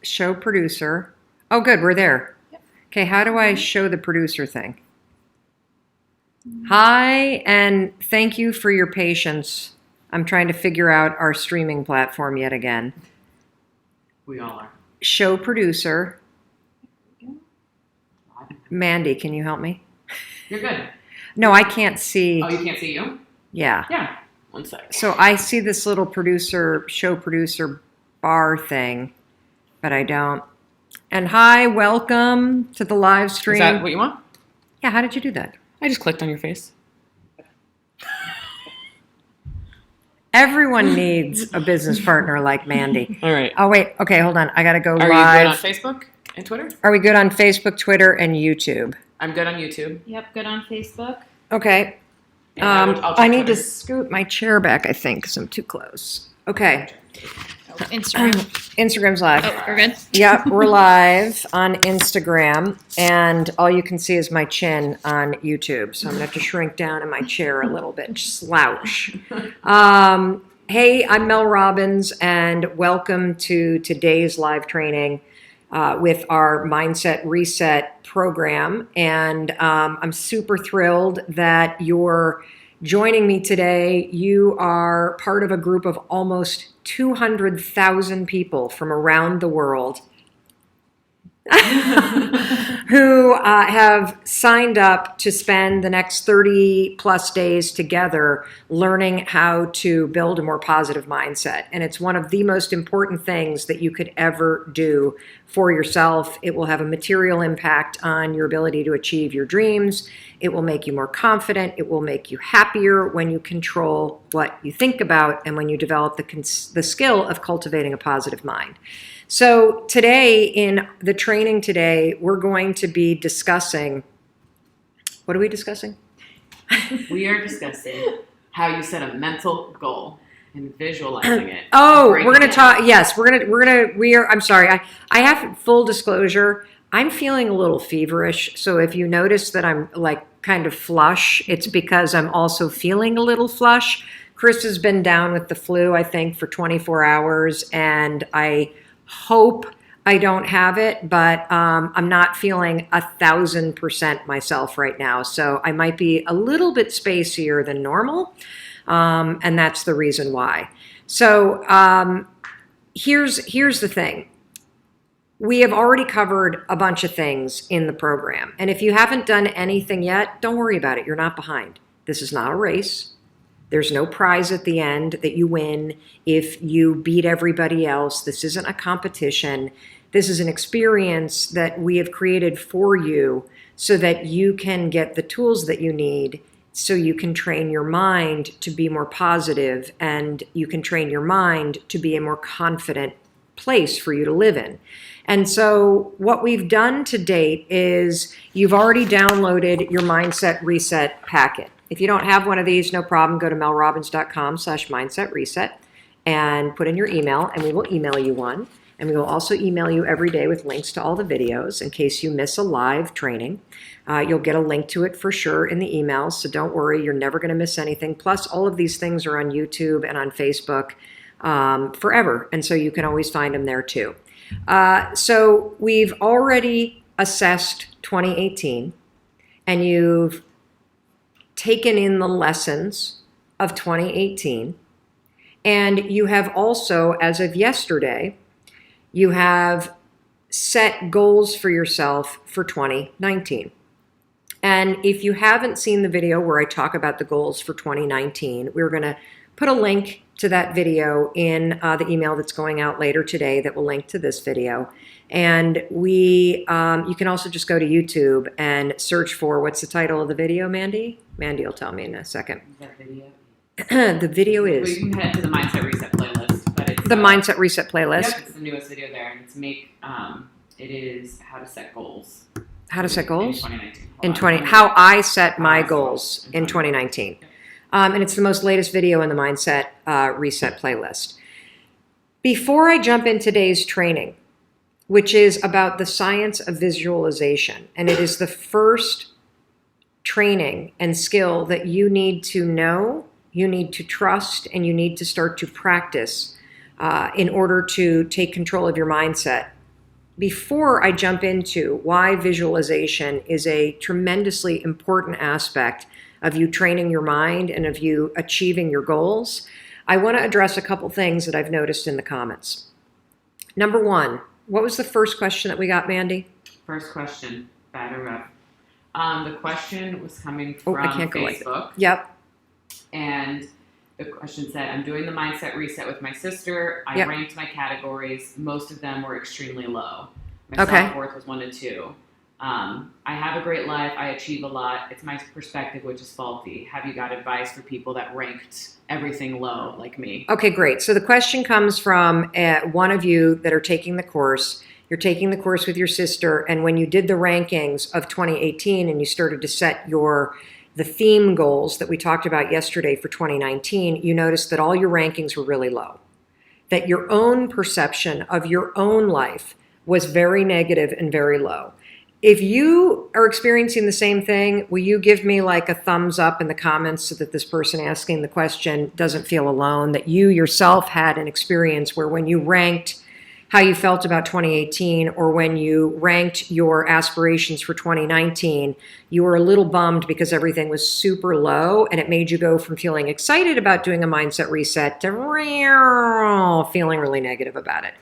Show producer. Oh, good. We're there. Yep. Okay. How do I show the producer thing? Hi, and thank you for your patience. I'm trying to figure out our streaming platform yet again. We all are. Show producer. Mandy, can you help me? You're good. No, I can't see. Oh, you can't see you? Yeah. Yeah. One sec. So I see this little show producer bar thing, but I don't. And hi, welcome to the live stream. Is that what you want? Yeah, how did you do that? I just clicked on your face. Everyone needs a business partner like Mandy. All right. Oh, wait. Okay, hold on. I got to go Are live. you good on Facebook and Twitter? Are we good on Facebook, Twitter, and YouTube? I'm good on YouTube. Yep, good on Facebook. Okay. And I'll check I need to Twitter. scoot my chair back, I think, because I'm too close. Okay. Instagram. Instagram's live. Oh, we're good? Yep, we're live on Instagram, and all you can see is my chin on YouTube. So I'm going to have to shrink down in my chair a little bit, slouch. Hey, I'm Mel Robbins, and welcome to today's live training with our Mindset Reset program. And I'm super thrilled that you're joining me today. You are part of a group of almost 200,000 people from around the world who have signed up to spend the next 30 plus days together learning how to build a more positive mindset. And it's one of the most important things that you could ever do for yourself. It will have a material impact on your ability to achieve your dreams. It will make you more confident. It will make you happier when you control what you think about and when you develop the skill of cultivating a positive mind. So today, in the training today, we're going to be discussing, what are we discussing? We are discussing how you set a mental goal and visualizing it. Oh, Breaking we're going it to talk, yes, I'm sorry, I have full disclosure, I'm feeling a little feverish, so if you notice that I'm like kind of flush, it's because I'm also feeling a little flush. Chris has been down with the flu, I think, for 24 hours, and I hope I don't have it, but I'm not feeling 1,000% myself right now. So I might be a little bit spacier than normal, and that's the reason why. So here's the thing. We have already covered a bunch of things in the program. And if you haven't done anything yet, don't worry about it. You're not behind. This is not a race. There's no prize at the end that you win if you beat everybody else. This isn't a competition. This is an experience that we have created for you so that you can get the tools that you need so you can train your mind to be more positive and you can train your mind to be a more confident place for you to live in. And so what we've done to date is you've already downloaded your Mindset Reset packet. If you don't have one of these, no problem. Go to melrobbins.com/mindsetreset and put in your email, and we will email you one. And we will also email you every day with links to all the videos in case you miss a live training. You'll get a link to it for sure in the emails, so don't worry. You're never going to miss anything. Plus, all of these things are on YouTube and on Facebook forever, and so you can always find them there too. So we've already assessed 2018, and you've taken in the lessons of 2018, and you have also, as of yesterday, you have set goals for yourself for 2019. And if you haven't seen the video where I talk about the goals for 2019, we're going to put a link to that video in the email that's going out later today that will link to this video. And you can also just go to YouTube and search for, what's the title of the video, Mandy? Mandy will tell me in a second. Is that video? The video is... Well, you can head to the Mindset Reset playlist. But it's, the Mindset Reset playlist. Yep, it's the newest video there. And it's it is how to set goals. How to set goals? In 2019. How I set my goals in 2019. And it's the most latest video in the Mindset Reset playlist. Before I jump in today's training, which is about the science of visualization, and it is the first training and skill that you need to know, you need to trust, and you need to start to practice in order to take control of your mindset before I jump into why visualization is a tremendously important aspect of you training your mind and of you achieving your goals, I want to address a couple things that I've noticed in the comments. Number one, what was the first question that we got, Mandy? First question, bad or rough. The question was coming Oh, from I can't go like that. Facebook. Yep. And the question said, I'm doing the mindset reset with my sister. I Yep. ranked my categories. Most of them were extremely low. My Okay. self-worth was 1 to 2. I have a great life. I achieve a lot. It's my perspective, which is faulty. Have you got advice for people that ranked everything low like me? Okay, great. So the question comes from one of you that are taking the course. You're taking the course with your sister, and when you did the rankings of 2018 and you started to set the theme goals that we talked about yesterday for 2019, you noticed that all your rankings were really low. That your own perception of your own life was very negative and very low. If you are experiencing the same thing, will you give me like a thumbs up in the comments so that this person asking the question doesn't feel alone, that you yourself had an experience where when you ranked how you felt about 2018 or when you ranked your aspirations for 2019, you were a little bummed because everything was super low and it made you go from feeling excited about doing a mindset reset to feeling really negative about it.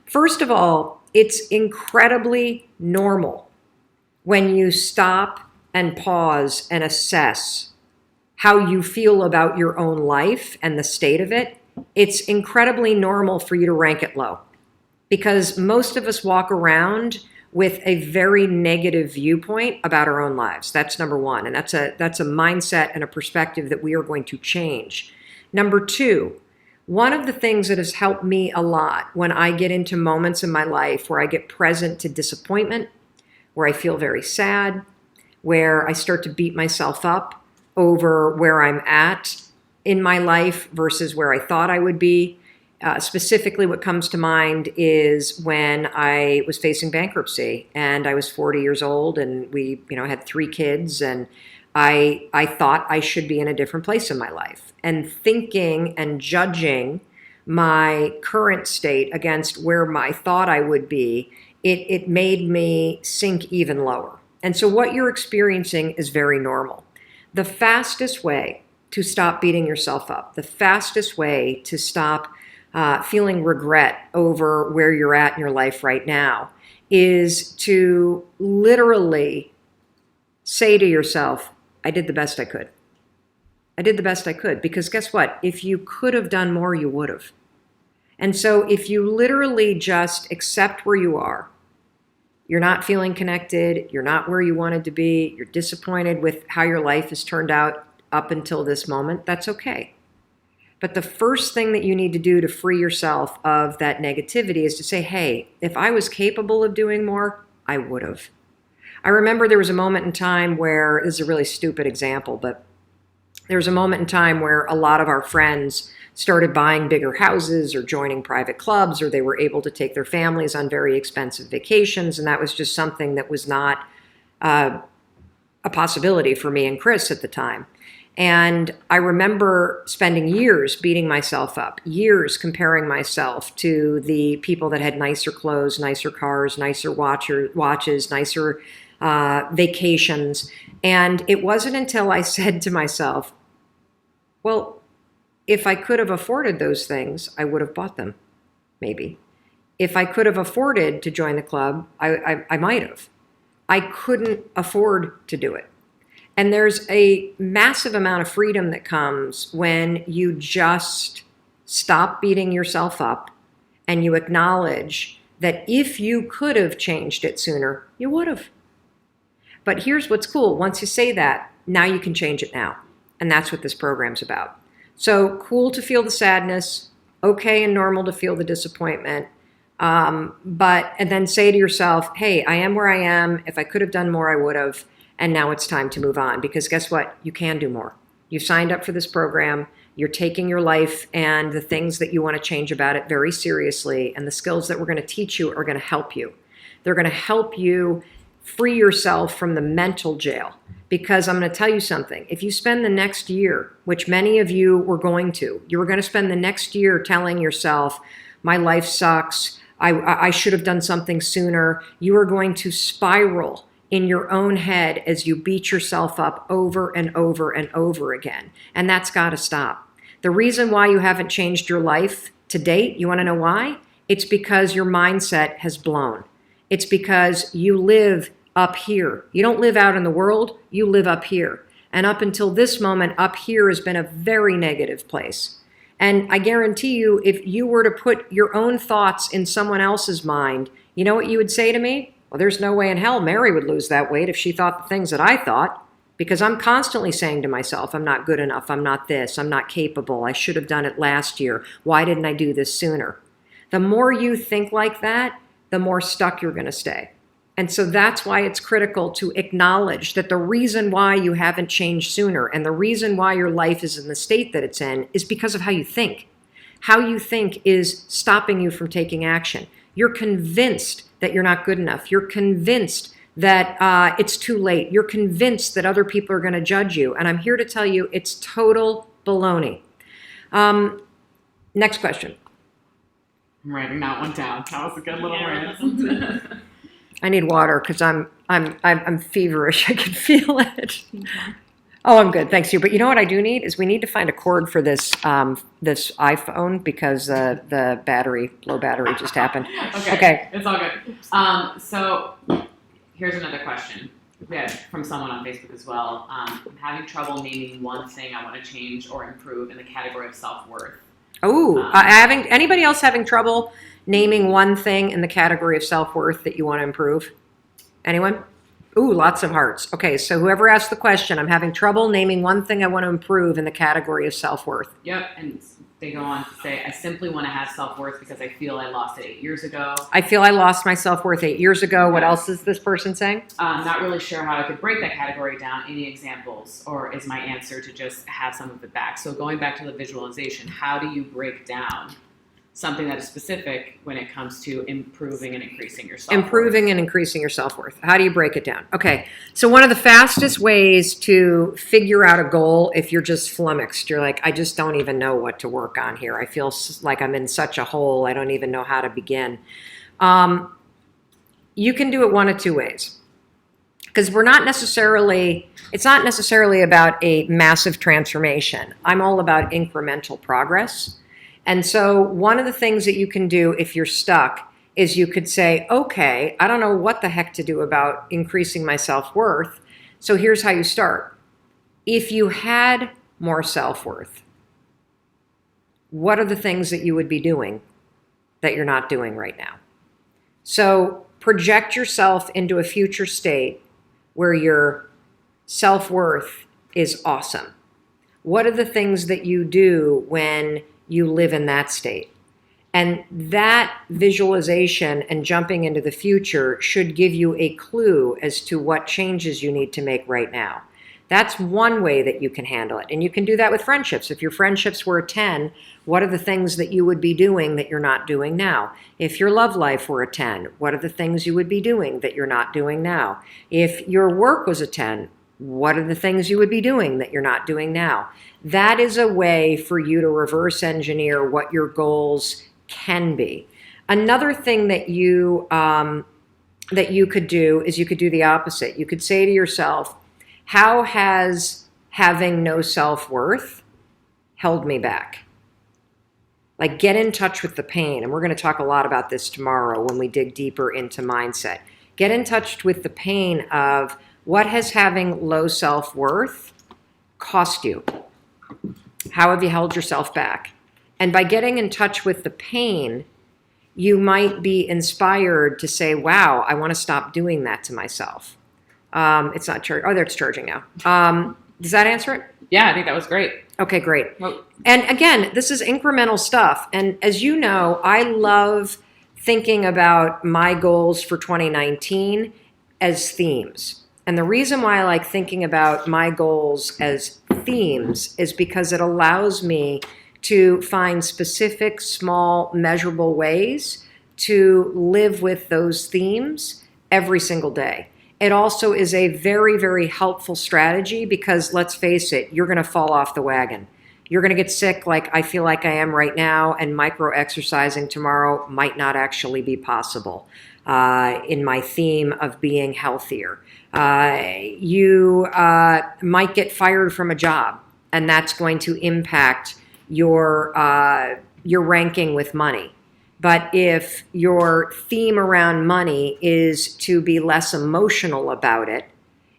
First of all, it's incredibly normal when you stop and pause and assess how you feel about your own life and the state of it. It's incredibly normal for you to rank it low because most of us walk around with a very negative viewpoint about our own lives. That's number one. And that's a mindset and a perspective that we are going to change. Number two, one of the things that has helped me a lot when I get into moments in my life where I get present to disappointment, where I feel very sad, where I start to beat myself up over where I'm at in my life versus where I thought I would be. Specifically, what comes to mind is when I was facing bankruptcy and I was 40 years old and we, had 3 kids and I thought I should be in a different place in my life. And thinking and judging my current state against where I thought I would be, it made me sink even lower. And so what you're experiencing is very normal. The fastest way to stop beating yourself up, the fastest way to stop feeling regret over where you're at in your life right now is to literally say to yourself, I did the best I could. I did the best I could, because guess what? If you could have done more, you would have. And so if you literally just accept where you are, you're not feeling connected, you're not where you wanted to be, you're disappointed with how your life has turned out up until this moment, that's okay. But the first thing that you need to do to free yourself of that negativity is to say, hey, if I was capable of doing more, I would have. I remember there was a moment in time where, this is a really stupid example, but there was a moment in time where a lot of our friends started buying bigger houses or joining private clubs, or they were able to take their families on very expensive vacations. And that was just something that was not a possibility for me and Chris at the time. And I remember spending years beating myself up, years comparing myself to the people that had nicer clothes, nicer cars, nicer watches, nicer vacations. And it wasn't until I said to myself, well, if I could have afforded those things, I would have bought them, maybe. If I could have afforded to join the club, I might have. I couldn't afford to do it. And there's a massive amount of freedom that comes when you just stop beating yourself up and you acknowledge that if you could have changed it sooner, you would have. But here's what's cool. Once you say that, now you can change it now. And that's what this program's about. So cool to feel the sadness, okay and normal to feel the disappointment. And then say to yourself, hey, I am where I am. If I could have done more, I would have. And now it's time to move on, because guess what? You can do more. You signed up for this program. You're taking your life and the things that you want to change about it very seriously. And the skills that we're going to teach you are going to help you. They're going to help you free yourself from the mental jail. Because I'm going to tell you something. If you spend the next year, which many of you were going to spend the next year telling yourself, my life sucks. I should have done something sooner. You are going to spiral in your own head as you beat yourself up over and over and over again. And that's got to stop. The reason why you haven't changed your life to date, you want to know why? It's because your mindset has blown. It's because you live up here. You don't live out in the world, you live up here. And up until this moment, up here has been a very negative place. And I guarantee you, if you were to put your own thoughts in someone else's mind, you know what you would say to me? Well, there's no way in hell Mary would lose that weight if she thought the things that I thought. Because I'm constantly saying to myself, I'm not good enough, I'm not this, I'm not capable, I should have done it last year. Why didn't I do this sooner? The more you think like that, the more stuck you're going to stay. And so that's why it's critical to acknowledge that the reason why you haven't changed sooner and the reason why your life is in the state that it's in is because of how you think. How you think is stopping you from taking action. You're convinced that you're not good enough. You're convinced that it's too late. You're convinced that other people are going to judge you. And I'm here to tell you it's total baloney. Next question. I'm writing that one down. That was a good little rant. I need water because I'm feverish. I can feel it. Oh, I'm good. Thanks you. But you know what I do need is we need to find a cord for this this iPhone because the low battery just happened. Okay. It's all good. So here's another question. We had from someone on Facebook as well. I'm having trouble naming one thing I want to change or improve in the category of self-worth. Oh, anybody else having trouble naming one thing in the category of self-worth that you want to improve? Anyone? Ooh, lots of hearts. Okay, so whoever asked the question, I'm having trouble naming one thing I want to improve in the category of self-worth. Yep, and they go on to say, I simply want to have self-worth because I feel I lost it 8 years ago. I feel I lost my self-worth 8 years ago. What else is this person saying? Not really sure how I could break that category down. Any examples? Or is my answer to just have some of it back? So going back to the visualization, how do you break down something that is specific when it comes to improving and increasing your self-worth? Improving and increasing your self-worth. How do you break it down? Okay, so one of the fastest ways to figure out a goal, if you're just flummoxed, you're like, I just don't even know what to work on here. I feel like I'm in such a hole. I don't even know how to begin. You can do it one of two ways. Because it's not necessarily about a massive transformation. I'm all about incremental progress. And so one of the things that you can do if you're stuck is you could say, okay, I don't know what the heck to do about increasing my self-worth. So here's how you start. If you had more self-worth, what are the things that you would be doing that you're not doing right now? So project yourself into a future state where your self-worth is awesome. What are the things that you do when you live in that state? And that visualization and jumping into the future should give you a clue as to what changes you need to make right now. That's one way that you can handle it. And you can do that with friendships. If your friendships were a 10, what are the things that you would be doing that you're not doing now? If your love life were a 10, what are the things you would be doing that you're not doing now? If your work was a 10, what are the things you would be doing that you're not doing now? That is a way for you to reverse engineer what your goals can be. Another thing that you could do is you could do the opposite. You could say to yourself, how has having no self-worth held me back? Like, get in touch with the pain. And we're going to talk a lot about this tomorrow when we dig deeper into mindset. Get in touch with the pain of what has having low self-worth cost you? How have you held yourself back? And by getting in touch with the pain, you might be inspired to say, wow, I want to stop doing that to myself. It's not charging. Oh, there, it's charging now. Does that answer it? Yeah, I think that was great. Okay, great. Well, And again, this is incremental stuff. And as you know, I love thinking about my goals for 2019 as themes. And the reason why I like thinking about my goals as themes is because it allows me to find specific, small, measurable ways to live with those themes every single day. It also is a very, very helpful strategy because, let's face it, you're going to fall off the wagon. You're going to get sick like I feel like I am right now, and micro exercising tomorrow might not actually be possible in my theme of being healthier. You might get fired from a job, and that's going to impact your ranking with money. But if your theme around money is to be less emotional about it,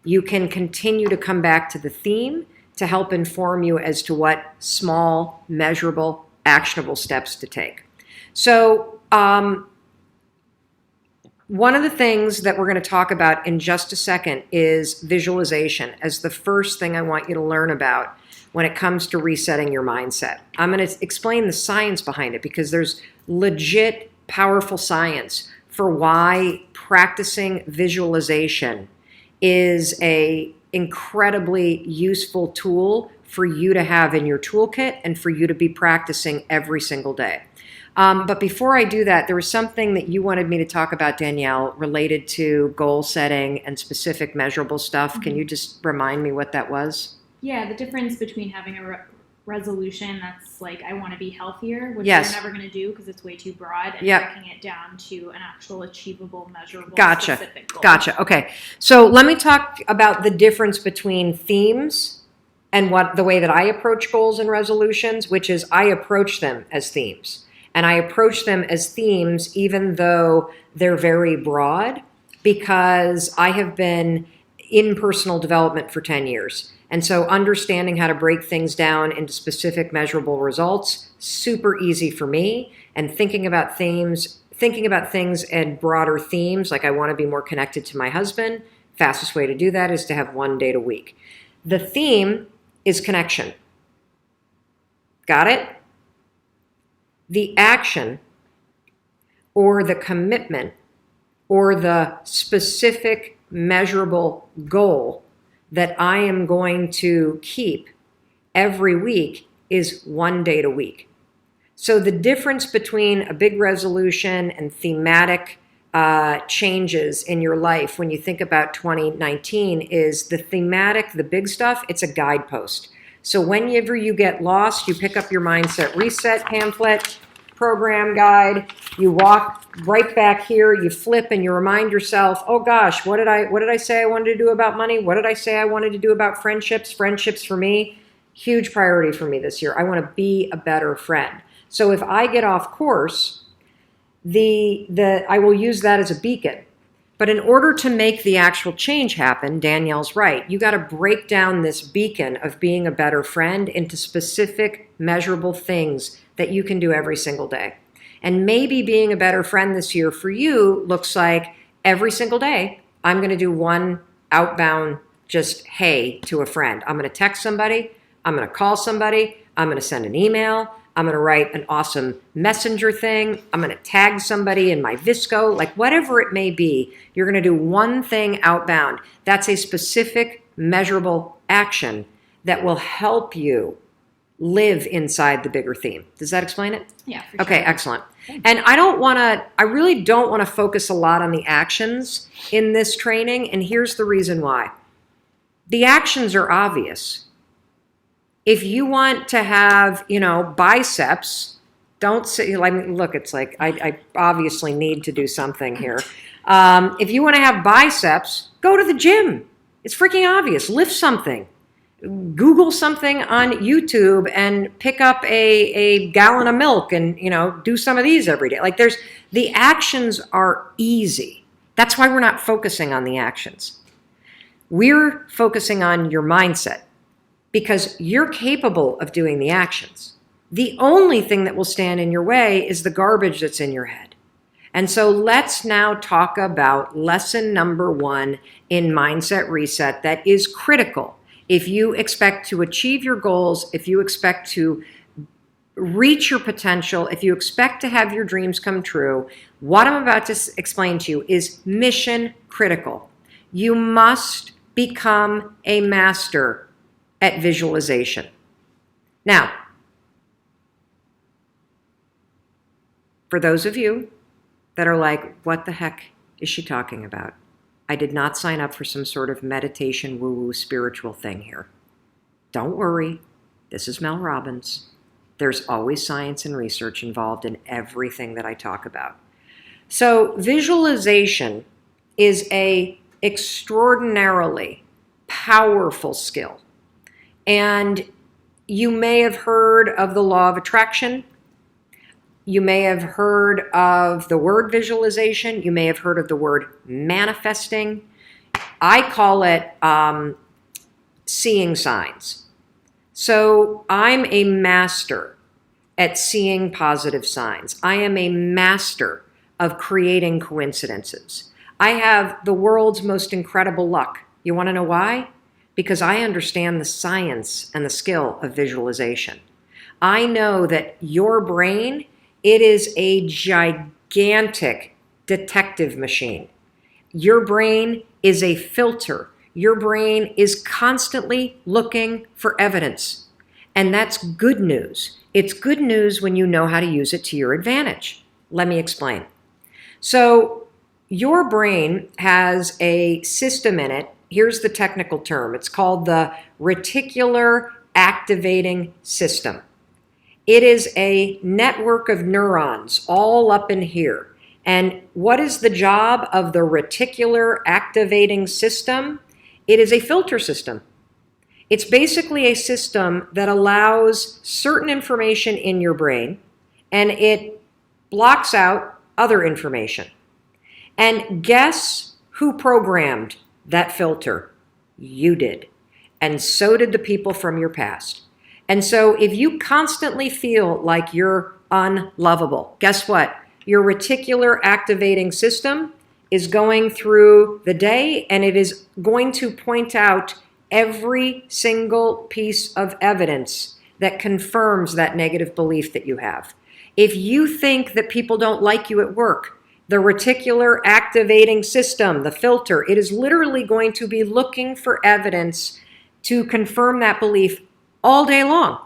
you can continue to come back to the theme to help inform you as to what small, measurable, actionable steps to take. So one of the things that we're going to talk about in just a second is visualization as the first thing I want you to learn about when it comes to resetting your mindset. I'm going to explain the science behind it because there's legit powerful science for why practicing visualization is a incredibly useful tool for you to have in your toolkit and for you to be practicing every single day. But before I do that, there was something that you wanted me to talk about, Danielle, related to goal setting and specific measurable stuff. Mm-hmm. Can you just remind me what that was? Yeah, the difference between having a resolution that's like, I want to be healthier, which yes. you're never going to do because it's way too broad, and yep. breaking it down to an actual achievable, measurable, gotcha. specific goal. Gotcha. Okay. So let me talk about the difference between themes and the way that I approach goals and resolutions, which is I approach them as themes. And I approach them as themes even though they're very broad, because I have been in personal development for 10 years. And so understanding how to break things down into specific measurable results, super easy for me. And thinking about things and broader themes, like I want to be more connected to my husband, fastest way to do that is to have one date a week. The theme is connection. Got it? The action or the commitment or the specific measurable goal that I am going to keep every week is one date a week. So the difference between a big resolution and thematic changes in your life when you think about 2019 is the thematic, the big stuff, it's a guidepost. So whenever you get lost, you pick up your Mindset Reset pamphlet, program guide, you walk right back here, you flip and you remind yourself, oh gosh, what did I say I wanted to do about money? What did I say I wanted to do about friendships? Friendships for me, huge priority for me this year. I want to be a better friend. So if I get off course, I will use that as a beacon. But in order to make the actual change happen, Danielle's right. You got to break down this beacon of being a better friend into specific, measurable things that you can do every single day. And maybe being a better friend this year for you looks like every single day, I'm going to do one outbound, just hey to a friend. I'm going to text somebody. I'm going to call somebody. I'm going to send an email. I'm going to write an awesome messenger thing. I'm going to tag somebody in my Visco, like whatever it may be. You're going to do one thing outbound. That's a specific, measurable action that will help you live inside the bigger theme. Does that explain it? Yeah, for sure. Okay, excellent. And I really don't want to focus a lot on the actions in this training. And here's the reason why. The actions are obvious. If you want to have, biceps, don't say, look, it's like, I obviously need to do something here. If you want to have biceps, go to the gym. It's freaking obvious. Lift something. Google something on YouTube and pick up a gallon of milk and, do some of these every day. Like the actions are easy. That's why we're not focusing on the actions. We're focusing on your mindset because you're capable of doing the actions. The only thing that will stand in your way is the garbage that's in your head. And so let's now talk about lesson number 1 in Mindset Reset that is critical. If you expect to achieve your goals, if you expect to reach your potential, if you expect to have your dreams come true, what I'm about to explain to you is mission critical. You must become a master at visualization. Now, for those of you that are like, what the heck is she talking about? I did not sign up for some sort of meditation, woo-woo, spiritual thing here. Don't worry. This is Mel Robbins. There's always science and research involved in everything that I talk about. So visualization is a extraordinarily powerful skill. And you may have heard of the law of attraction. You may have heard of the word visualization. You may have heard of the word manifesting. I call it seeing signs. So I'm a master at seeing positive signs. I am a master of creating coincidences. I have the world's most incredible luck. You want to know why? Because I understand the science and the skill of visualization. I know that your brain, it is a gigantic detective machine. Your brain is a filter. Your brain is constantly looking for evidence. And that's good news. It's good news when you know how to use it to your advantage. Let me explain. So your brain has a system in it. Here's the technical term. It's called the reticular activating system. It is a network of neurons all up in here. And what is the job of the reticular activating system? It is a filter system. It's basically a system that allows certain information in your brain and it blocks out other information. And guess who programmed that filter? You did. And so did the people from your past. And so if you constantly feel like you're unlovable, guess what? Your reticular activating system is going through the day and it is going to point out every single piece of evidence that confirms that negative belief that you have. If you think that people don't like you at work, the reticular activating system, the filter, it is literally going to be looking for evidence to confirm that belief all day long.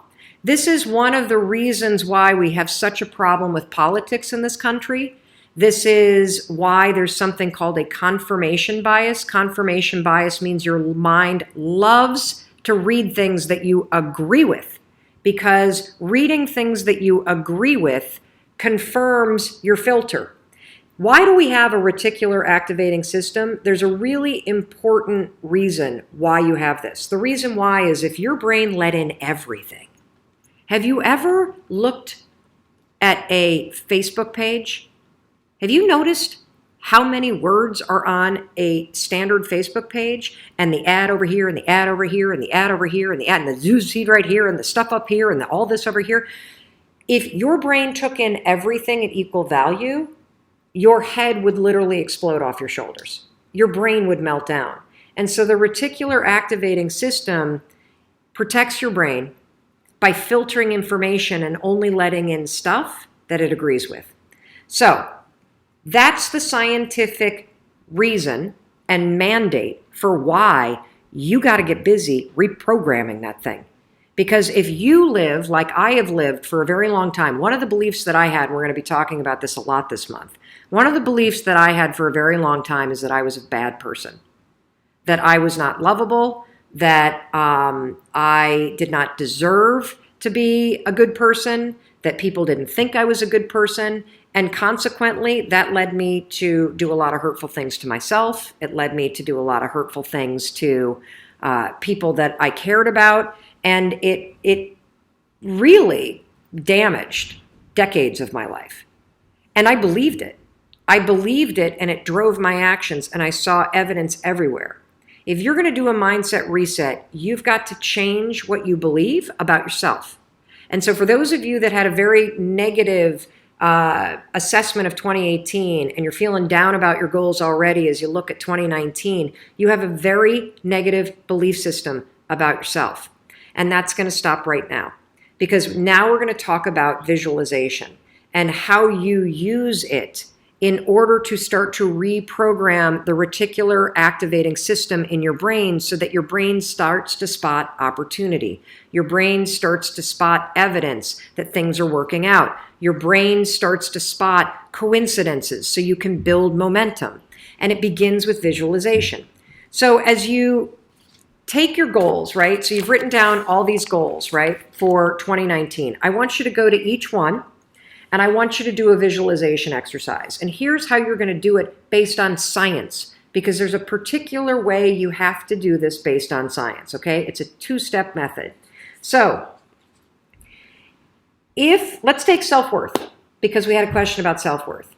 This is one of the reasons why we have such a problem with politics in this country. This is why there's something called a confirmation bias. Confirmation bias means your mind loves to read things that you agree with, because reading things that you agree with confirms your filter. Why do we have a reticular activating system? There's a really important reason why you have this. The reason why is if your brain let in everything. Have you ever looked at a Facebook page? Have you noticed how many words are on a standard Facebook page, and the ad over here and the ad over here and the ad over here and the ad and the news feed right here and the stuff up here and all this over here? If your brain took in everything at equal value, your head would literally explode off your shoulders. Your brain would melt down. And so the reticular activating system protects your brain by filtering information and only letting in stuff that it agrees with. So that's the scientific reason and mandate for why you got to get busy reprogramming that thing. Because if you live like I have lived for a very long time, one of the beliefs that I had, we're going to be talking about this a lot this month, one of the beliefs that I had for a very long time is that I was a bad person, that I was not lovable, that I did not deserve to be a good person, that people didn't think I was a good person, and consequently, that led me to do a lot of hurtful things to myself. It led me to do a lot of hurtful things to people that I cared about, and it really damaged decades of my life. And I believed it. I believed it, and it drove my actions, and I saw evidence everywhere. If you're going to do a mindset reset, you've got to change what you believe about yourself. And so for those of you that had a very negative assessment of 2018 and you're feeling down about your goals already as you look at 2019, you have a very negative belief system about yourself. And that's going to stop right now, because now we're going to talk about visualization and how you use it in order to start to reprogram the reticular activating system in your brain so that your brain starts to spot opportunity. Your brain starts to spot evidence that things are working out. Your brain starts to spot coincidences so you can build momentum. And it begins with visualization. So as you take your goals, right? So you've written down all these goals, right, for 2019. I want you to go to each one, and I want you to do a visualization exercise. And here's how you're going to do it based on science, because there's a particular way you have to do this based on science, okay? It's a 2-step method. So let's take self-worth, because we had a question about self-worth.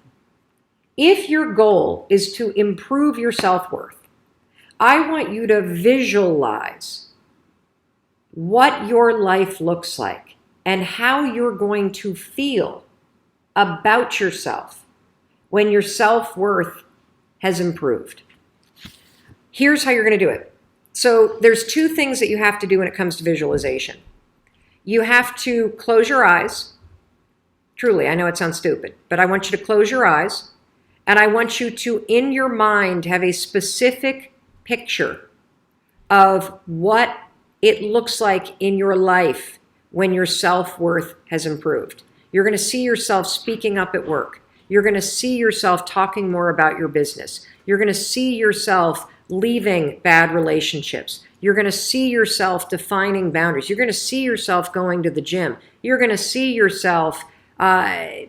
If your goal is to improve your self-worth, I want you to visualize what your life looks like and how you're going to feel about yourself when your self-worth has improved. Here's how you're going to do it. So there's 2 things that you have to do when it comes to visualization. You have to close your eyes. Truly, I know it sounds stupid, but I want you to close your eyes, and I want you to, in your mind, have a specific picture of what it looks like in your life when your self-worth has improved. You're going to see yourself speaking up at work. You're going to see yourself talking more about your business. You're going to see yourself leaving bad relationships. You're going to see yourself defining boundaries. You're going to see yourself going to the gym. You're going to see yourself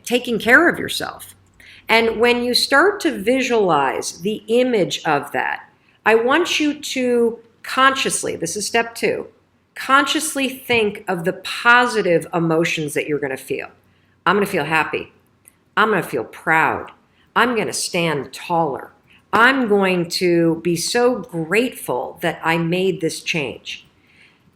taking care of yourself. And when you start to visualize the image of that, I want you to consciously, this is step 2, consciously think of the positive emotions that you're going to feel. I'm going to feel happy. I'm going to feel proud. I'm going to stand taller. I'm going to be so grateful that I made this change.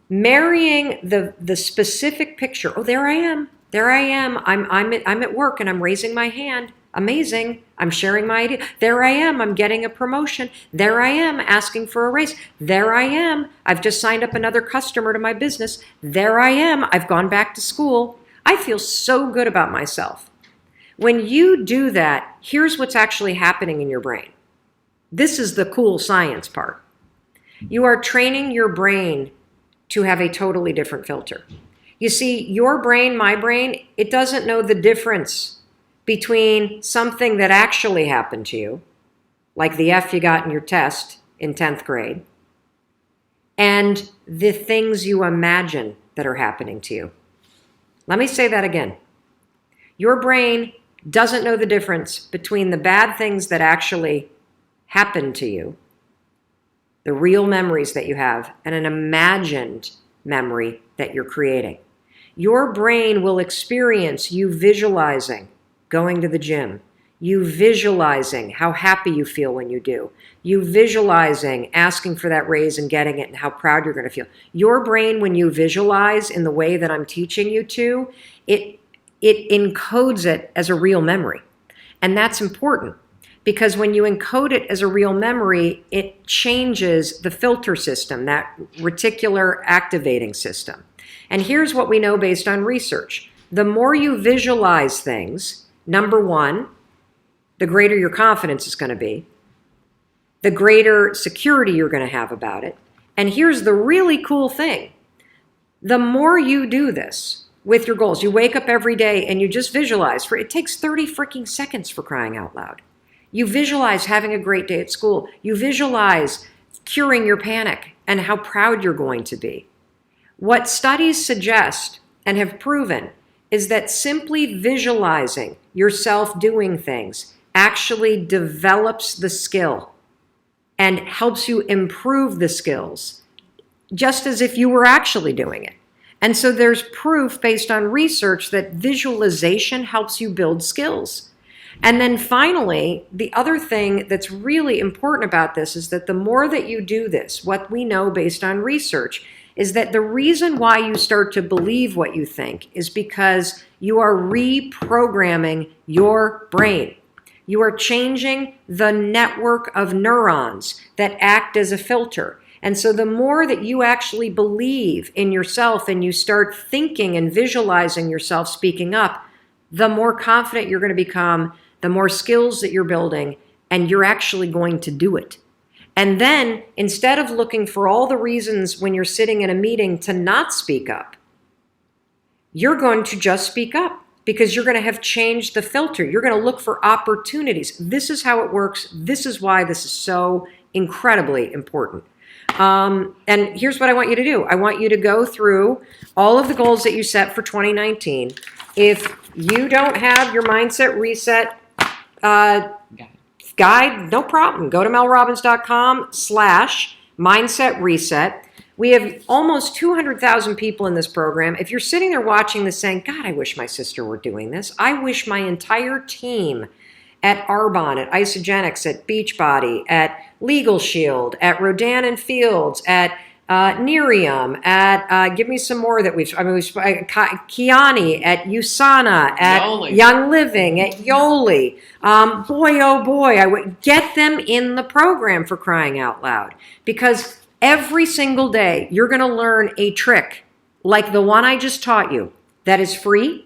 Marrying the specific picture. Oh, there I am. There I am. I'm at work and I'm raising my hand. Amazing. I'm sharing my idea. There I am. I'm getting a promotion. There I am asking for a raise. There I am. I've just signed up another customer to my business. There I am. I've gone back to school. I feel so good about myself. When you do that, here's what's actually happening in your brain. This is the cool science part. You are training your brain to have a totally different filter. You see, your brain, my brain, it doesn't know the difference between something that actually happened to you, like the F you got in your test in 10th grade, and the things you imagine that are happening to you. Let me say that again. Your brain doesn't know the difference between the bad things that actually happened to you, the real memories that you have, and an imagined memory that you're creating. Your brain will experience you visualizing going to the gym, you visualizing how happy you feel when you do, you visualizing asking for that raise and getting it and how proud you're going to feel. Your brain, when you visualize in the way that I'm teaching you to, it encodes it as a real memory. And that's important because when you encode it as a real memory, it changes the filter system, that reticular activating system. And here's what we know based on research. The more you visualize things, number 1, the greater your confidence is going to be, the greater security you're going to have about it. And here's the really cool thing. The more you do this with your goals, you wake up every day and you just visualize. It takes 30 freaking seconds, for crying out loud. You visualize having a great day at school. You visualize curing your panic and how proud you're going to be. What studies suggest and have proven is that simply visualizing yourself doing things actually develops the skill and helps you improve the skills, just as if you were actually doing it. And so there's proof based on research that visualization helps you build skills. And then finally, the other thing that's really important about this is that the more that you do this, what we know based on research is that the reason why you start to believe what you think is because you are reprogramming your brain. You are changing the network of neurons that act as a filter. And so the more that you actually believe in yourself and you start thinking and visualizing yourself speaking up, the more confident you're going to become, the more skills that you're building, and you're actually going to do it. And then instead of looking for all the reasons when you're sitting in a meeting to not speak up, you're going to just speak up because you're going to have changed the filter. You're going to look for opportunities. This is how it works. This is why this is so incredibly important. And here's what I want you to do. I want you to go through all of the goals that you set for 2019. If you don't have your mindset reset guide, no problem. Go to melrobbins.com/mindset reset. We have almost 200,000 people in this program. If you're sitting there watching this saying, God, I wish my sister were doing this. I wish my entire team at Arbonne, at Isogenics, at Beachbody, at Legal Shield, at Rodan and Fields, at Nerium, at give me some more that we've Kiani, at USANA, at Yoli. Young Living, at Yoli. Boy, oh boy, I would get them in the program, for crying out loud. Because every single day you're going to learn a trick like the one I just taught you that is free,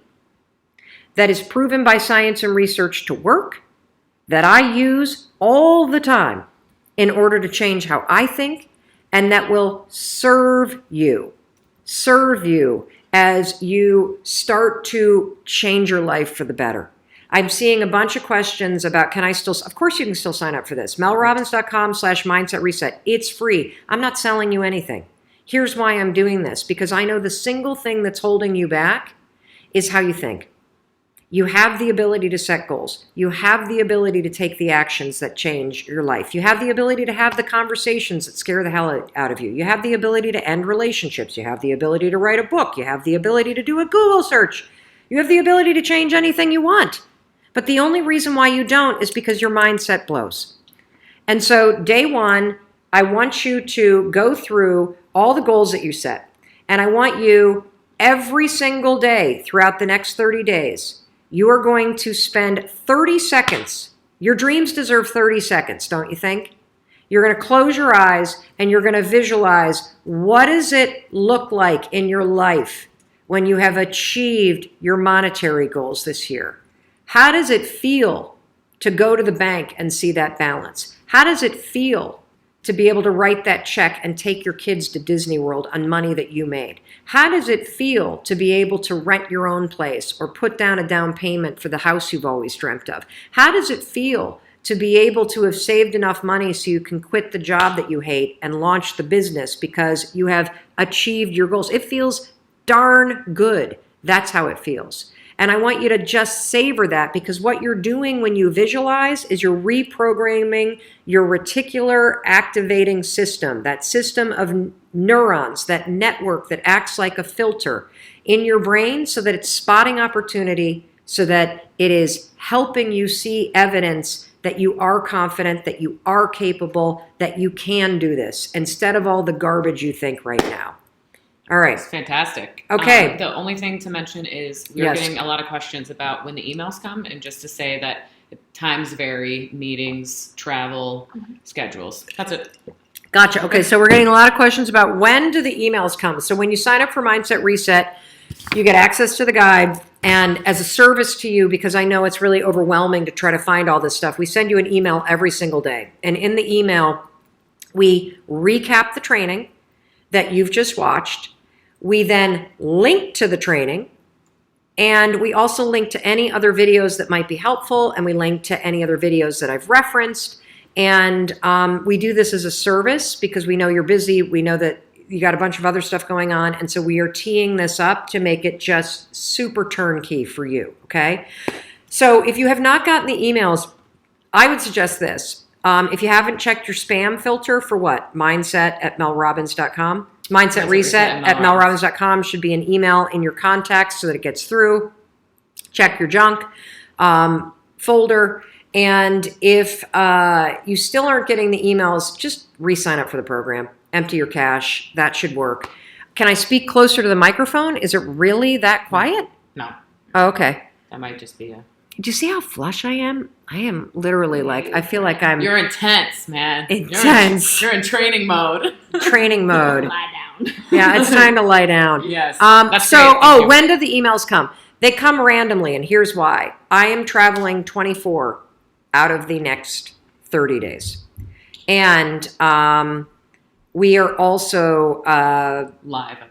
that is proven by science and research to work, that I use all the time in order to change how I think, and that will serve you as you start to change your life for the better. I'm seeing a bunch of questions about, of course you can still sign up for this. melrobbins.com/mindset reset. It's free. I'm not selling you anything. Here's why I'm doing this, because I know the single thing that's holding you back is how you think. You have the ability to set goals. You have the ability to take the actions that change your life. You have the ability to have the conversations that scare the hell out of you. You have the ability to end relationships. You have the ability to write a book. You have the ability to do a Google search. You have the ability to change anything you want. But the only reason why you don't is because your mindset blows. And so day one, I want you to go through all the goals that you set. And I want you every single day throughout the next 30 days, you are going to spend 30 seconds. Your dreams deserve 30 seconds, don't you think? You're going to close your eyes and you're going to visualize, what does it look like in your life when you have achieved your monetary goals this year? How does it feel to go to the bank and see that balance? How does it feel to be able to write that check and take your kids to Disney World on money that you made? How does it feel to be able to rent your own place or put down a down payment for the house you've always dreamt of? How does it feel to be able to have saved enough money so you can quit the job that you hate and launch the business because you have achieved your goals? It feels darn good. That's how it feels. And I want you to just savor that, because what you're doing when you visualize is you're reprogramming your reticular activating system, that system of neurons, that network that acts like a filter in your brain so that it's spotting opportunity, so that it is helping you see evidence that you are confident, that you are capable, that you can do this, instead of all the garbage you think right now. All right. It's fantastic. Okay. The only thing to mention is we're getting a lot of questions about when the emails come, and just to say that times vary, meetings, travel, schedules. That's it. Gotcha. Okay, so we're getting a lot of questions about when do the emails come. So when you sign up for Mindset Reset, you get access to the guide, and as a service to you, because I know it's really overwhelming to try to find all this stuff, we send you an email every single day. And in the email, we recap the training that you've just watched. We then link to the training, and we also link to any other videos that might be helpful, and we link to any other videos that I've referenced. And we do this as a service because we know you're busy. We know that you got a bunch of other stuff going on, and so we are teeing this up to make it just super turnkey for you, okay? So if you have not gotten the emails, I would suggest this. If you haven't checked your spam filter for what? Mindset@melrobbins.com. Mindset Reset at melrobbins.com should be an email in your contacts so that it gets through. Check your junk folder. And if you still aren't getting the emails, just re-sign up for the program. Empty your cache. That should work. Can I speak closer to the microphone? Is it really that quiet? No. Oh, okay. That might just be a... Do you see how flush I am? I am literally like, I feel like I'm... You're intense, man. Intense. You're in training mode. Training mode. Lie down. Yeah, it's time to lie down. Yes. That's so, great. Thank you. when do the emails come? They come randomly, and here's why. I am traveling 24 out of the next 30 days. And we are also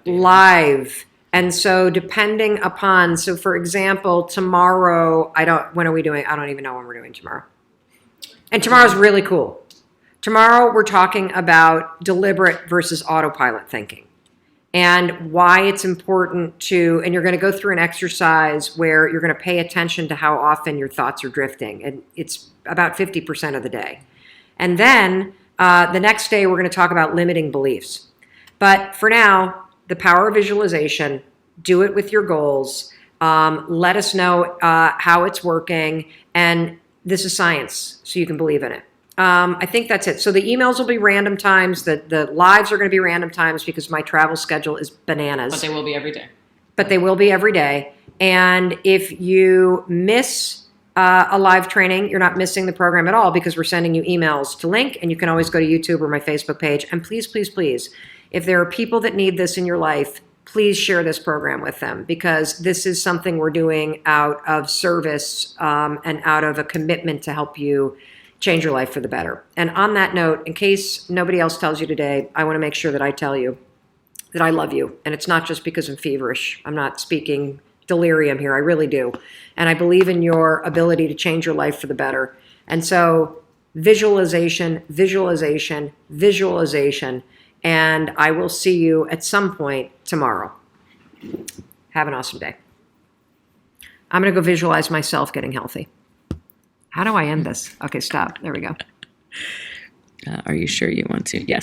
live. And so depending upon, so for example, tomorrow, when are we doing? I don't even know when we're doing tomorrow. And tomorrow's really cool. Tomorrow, we're talking about deliberate versus autopilot thinking and why it's important to, and you're going to go through an exercise where you're going to pay attention to how often your thoughts are drifting. And it's about 50% of the day. And then the next day, we're going to talk about limiting beliefs. But for now, the power of visualization, do it with your goals. Let us know how it's working. And this is science, so you can believe in it. I think that's it. So the emails will be random times. The lives are going to be random times because my travel schedule is bananas. But they will be every day. But they will be every day. And if you miss a live training, you're not missing the program at all because we're sending you emails to link, and you can always go to YouTube or my Facebook page. And please, please, please, if there are people that need this in your life, please share this program with them because this is something we're doing out of service and out of a commitment to help you change your life for the better. And on that note, in case nobody else tells you today, I want to make sure that I tell you that I love you. And it's not just because I'm feverish. I'm not speaking delirium here. I really do. And I believe in your ability to change your life for the better. And so visualization, visualization, visualization. And I will see you at some point tomorrow. Have an awesome day. I'm going to go visualize myself getting healthy. How do I end this? Okay, stop. There we go. Are you sure you want to? Yes.